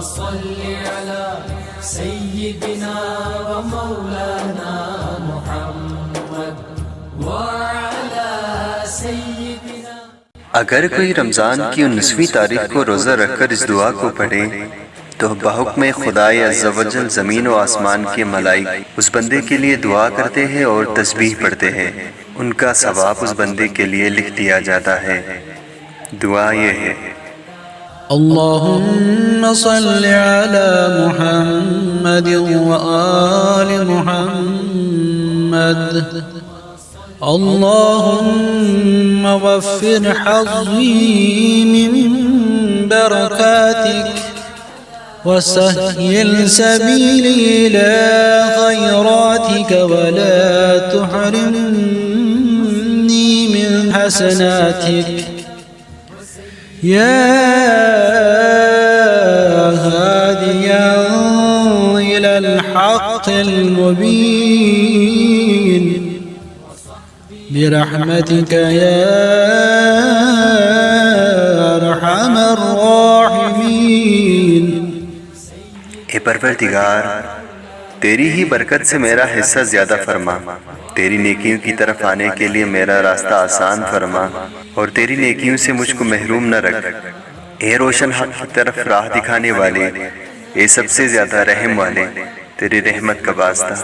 सल्लि अला सय्यिदिना व मौलाना मुहम्मद व अला सय्यिदिना। अगर कोई रमज़ान की 19वीं तारीख को रोज़ा रखकर इस दुआ को पढ़े तो बहुक्म खुदाए अज़्ज़ा वजल ज़मीन व आसमान के मलाइक उस बंदे के लिए दुआ करते हैं और तस्बीह पढ़ते हैं। उनका सवाब उस बंदे के लिए लिख दिया जाता है। दुआ ये है, अल्लाहुम्मा सल्लि अला मुहम्मद व आलि मुहम्मद। अल्लाहुम्मा वफ़्फ़िर हज़्ज़ी मिन बरकातिक वसहहिल सबीली इला खैरातिक वला तुहरिमनी मिन हसनातिक या हादियन इलल हक़्क़िल मुबीन बिरहमतिक या अरहमर राहिमीन। ए परवरदिगार, तेरी ही बरकत से मेरा हिस्सा ज़्यादा फरमा, तेरी नेकियों की तरफ आने के लिए मेरा रास्ता आसान फरमा और तेरी नेकियों से मुझको महरूम न रख। ए रोशन हक़ की तरफ राह दिखाने वाले, ए सबसे ज़्यादा रहम वाले, तेरी रहमत का वास्ता